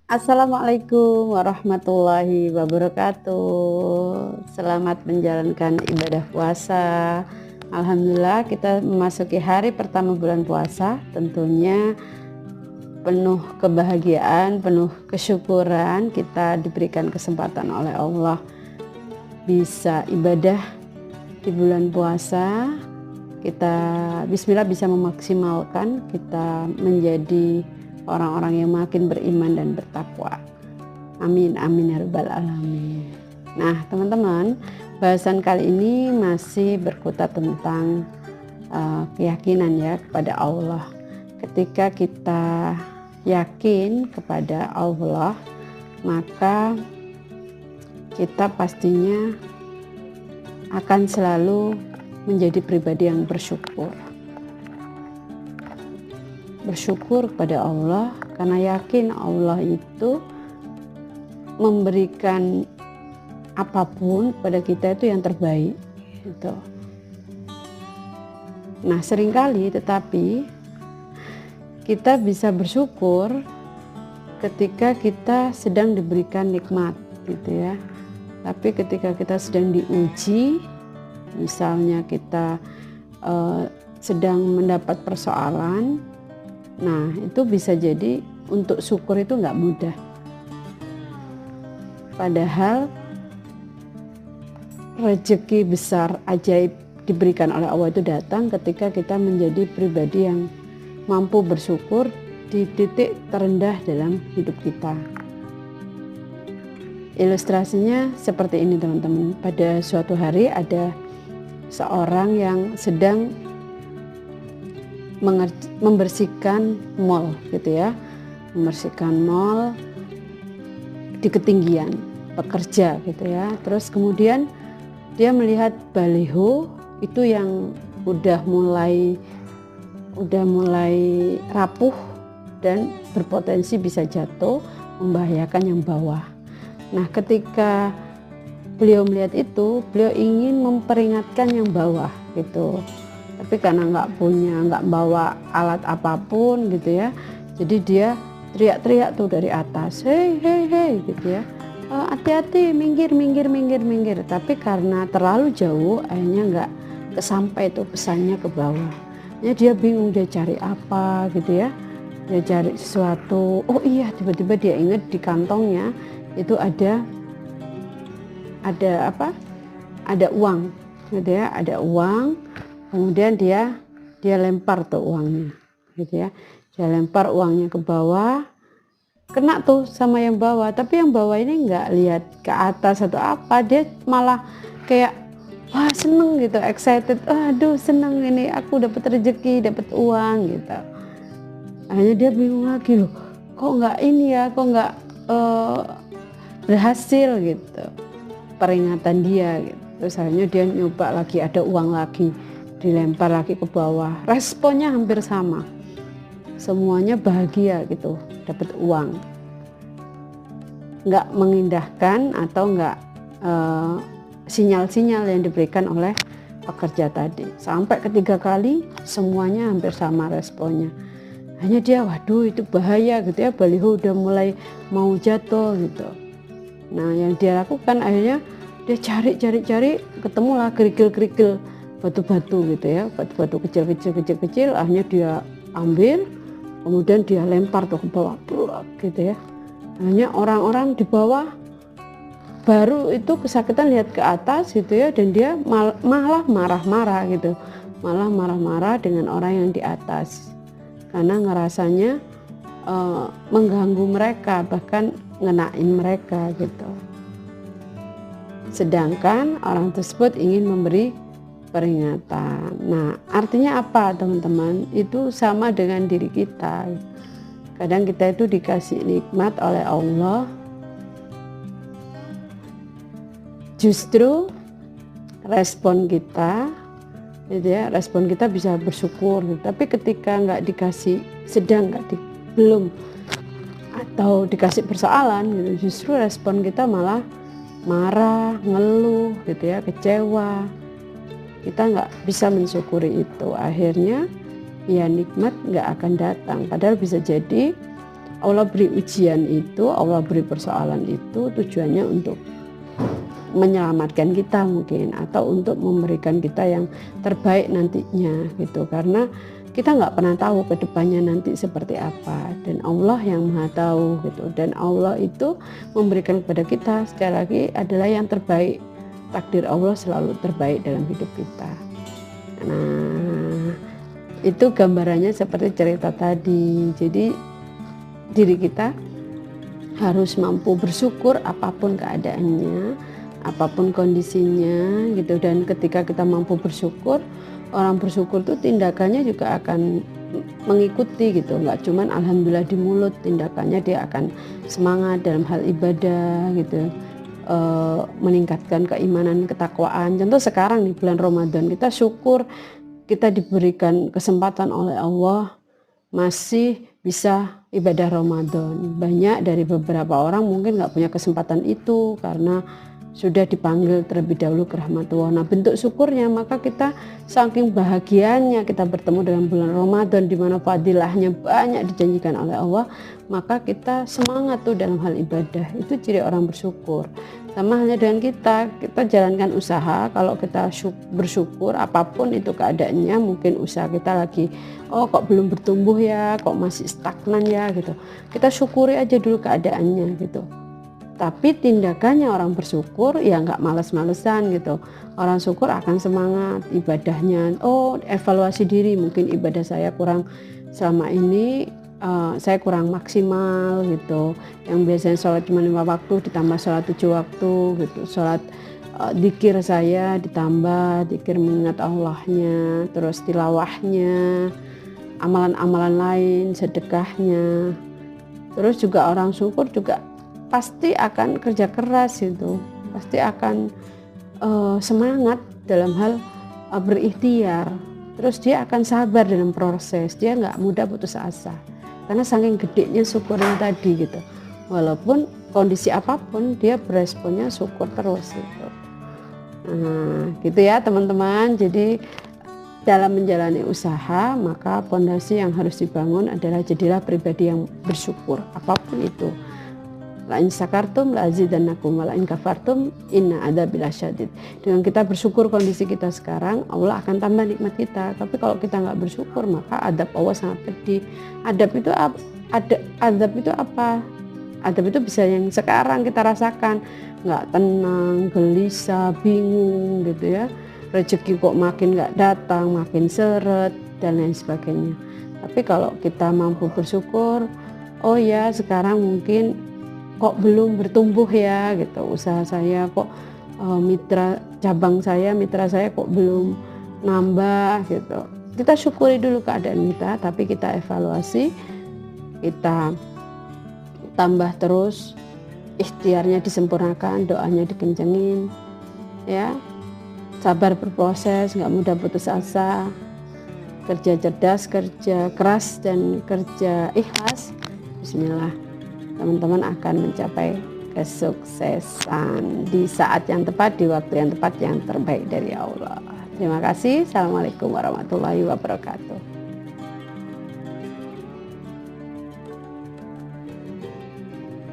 Assalamualaikum warahmatullahi wabarakatuh. Selamat menjalankan ibadah puasa. Alhamdulillah kita memasuki hari pertama bulan puasa. Tentunya penuh kebahagiaan, penuh kesyukuran kita diberikan kesempatan oleh Allah bisa ibadah di bulan puasa. Kita bismillah bisa memaksimalkan kita menjadi orang-orang yang makin beriman dan bertakwa. Amin amin ya rabbal alamin. Nah teman-teman, bahasan kali ini masih berkutat tentang keyakinan ya kepada Allah. Ketika kita yakin kepada Allah, maka kita pastinya akan selalu menjadi pribadi yang bersyukur. Bersyukur kepada Allah karena yakin Allah itu memberikan apapun kepada kita itu yang terbaik gitu. Nah seringkali tetapi kita bisa bersyukur ketika kita sedang diberikan nikmat gitu ya. Tapi ketika kita sedang diuji, misalnya kita sedang mendapat persoalan, nah itu bisa jadi untuk syukur itu nggak mudah. Padahal rezeki besar ajaib diberikan oleh Allah itu datang ketika kita menjadi pribadi yang mampu bersyukur di titik terendah dalam hidup kita. Ilustrasinya seperti ini teman-teman. Pada suatu hari ada seorang yang sedang membersihkan mall gitu ya, membersihkan mall di ketinggian, pekerja gitu ya. Terus kemudian dia melihat baliho itu yang udah mulai rapuh dan berpotensi bisa jatuh, membahayakan yang bawah. Nah ketika beliau melihat itu, beliau ingin memperingatkan yang bawah gitu. Tapi karena nggak bawa alat apapun gitu ya, jadi dia teriak-teriak tuh dari atas, hei gitu ya, hati-hati, minggir. Tapi karena terlalu jauh, akhirnya nggak kesampai tuh pesannya ke bawah. Ya dia bingung, dia cari apa gitu ya, dia cari sesuatu. Oh iya, tiba-tiba dia ingat di kantongnya itu ada uang gitu ya, ada uang. Kemudian dia lempar tuh uangnya gitu ya, dia lempar uangnya ke bawah, kena tuh sama yang bawah. Tapi yang bawah ini nggak lihat ke atas atau apa, dia malah kayak wah seneng gitu, excited, aduh seneng ini aku dapat rezeki, dapat uang gitu. Akhirnya dia bingung lagi, loh kok nggak ini ya, kok nggak berhasil gitu peringatan dia gitu. Terus akhirnya dia nyoba lagi, ada uang lagi, dilempar lagi ke bawah. Responnya hampir sama, semuanya bahagia gitu, dapat uang. Nggak mengindahkan atau nggak sinyal-sinyal yang diberikan oleh pekerja tadi. Sampai ketiga kali semuanya hampir sama responnya. Hanya dia, waduh itu bahaya gitu ya, baliho udah mulai mau jatuh gitu. Nah yang dia lakukan akhirnya dia cari, ketemulah kerikil-kerikil batu-batu gitu ya, batu-batu kecil. Akhirnya dia ambil, kemudian dia lempar tuh ke bawah gitu ya. Hanya orang-orang di bawah baru itu kesakitan lihat ke atas gitu ya, dan dia malah marah-marah gitu, malah marah-marah dengan orang yang di atas karena ngerasanya mengganggu mereka, bahkan ngenain mereka gitu. Sedangkan orang tersebut ingin memberi peringatan. Nah artinya apa teman-teman? Itu sama dengan diri kita. Kadang kita itu dikasih nikmat oleh Allah, justru respon kita gitu ya, respon kita bisa bersyukur gitu. Tapi ketika nggak dikasih, belum atau dikasih persoalan gitu, justru respon kita malah marah, ngeluh gitu ya, kecewa. Kita nggak bisa mensyukuri itu, akhirnya ya nikmat nggak akan datang. Padahal bisa jadi Allah beri ujian itu, Allah beri persoalan itu tujuannya untuk menyelamatkan kita mungkin, atau untuk memberikan kita yang terbaik nantinya gitu. Karena kita nggak pernah tahu ke depannya nanti seperti apa, dan Allah yang maha tahu gitu. Dan Allah itu memberikan kepada kita sekali lagi adalah yang terbaik. Takdir Allah selalu terbaik dalam hidup kita. Nah, itu gambarannya seperti cerita tadi. Jadi diri kita harus mampu bersyukur apapun keadaannya, apapun kondisinya gitu. Dan ketika kita mampu bersyukur, orang bersyukur tuh tindakannya juga akan mengikuti gitu. Nggak cuman alhamdulillah di mulut, tindakannya dia akan semangat dalam hal ibadah gitu, meningkatkan keimanan, ketakwaan. Contoh sekarang di bulan Ramadan, kita syukur kita diberikan kesempatan oleh Allah masih bisa ibadah Ramadan. Banyak dari beberapa orang mungkin nggak punya kesempatan itu karena sudah dipanggil terlebih dahulu ke rahmatullah. Nah, bentuk syukurnya, maka kita saking bahagianya kita bertemu dengan bulan Ramadan di mana fadilahnya banyak dijanjikan oleh Allah, maka kita semangat tuh dalam hal ibadah. Itu ciri orang bersyukur. Sama halnya dengan kita jalankan usaha. Kalau kita bersyukur apapun itu keadaannya, mungkin usaha kita lagi kok belum bertumbuh ya, kok masih stagnan ya gitu. Kita syukuri aja dulu keadaannya gitu. Tapi tindakannya orang bersyukur ya nggak males-malesan gitu. Orang syukur akan semangat ibadahnya. Evaluasi diri, mungkin ibadah saya kurang selama ini, saya kurang maksimal gitu. Yang biasanya sholat cuma 5 waktu ditambah sholat 7 waktu gitu. Sholat dzikir saya ditambah, dzikir mengingat Allahnya, terus tilawahnya, amalan-amalan lain, sedekahnya. Terus juga orang syukur juga pasti akan kerja keras itu, pasti akan semangat dalam hal berikhtiar. Terus dia akan sabar dalam proses, dia nggak mudah putus asa karena saking gedenya syukurin tadi gitu. Walaupun kondisi apapun dia beresponnya syukur terus gitu. Nah, gitu ya teman-teman. Jadi dalam menjalani usaha, maka fondasi yang harus dibangun adalah jadilah pribadi yang bersyukur apapun itu. La in syakartum la azidannakum wa la in kafartum inna adzabi lasyadid. Dengan kita bersyukur kondisi kita sekarang, Allah akan tambah nikmat kita. Tapi kalau kita nggak bersyukur, maka adab Allah sangat pedih. Adab itu apa? Adab itu bisa yang sekarang kita rasakan, nggak tenang, gelisah, bingung gitu ya. Rezeki kok makin nggak datang, makin seret dan lain sebagainya. Tapi kalau kita mampu bersyukur, oh ya sekarang mungkin kok belum bertumbuh ya gitu, usaha saya kok mitra saya kok belum nambah gitu. Kita syukuri dulu keadaan kita, tapi kita evaluasi, kita tambah terus, ikhtiarnya disempurnakan, doanya dikencengin ya. Sabar berproses, nggak mudah putus asa, kerja cerdas, kerja keras, dan kerja ikhlas. Bismillah, teman-teman akan mencapai kesuksesan di saat yang tepat, di waktu yang tepat, yang terbaik dari Allah. Terima kasih. Assalamualaikum warahmatullahi wabarakatuh.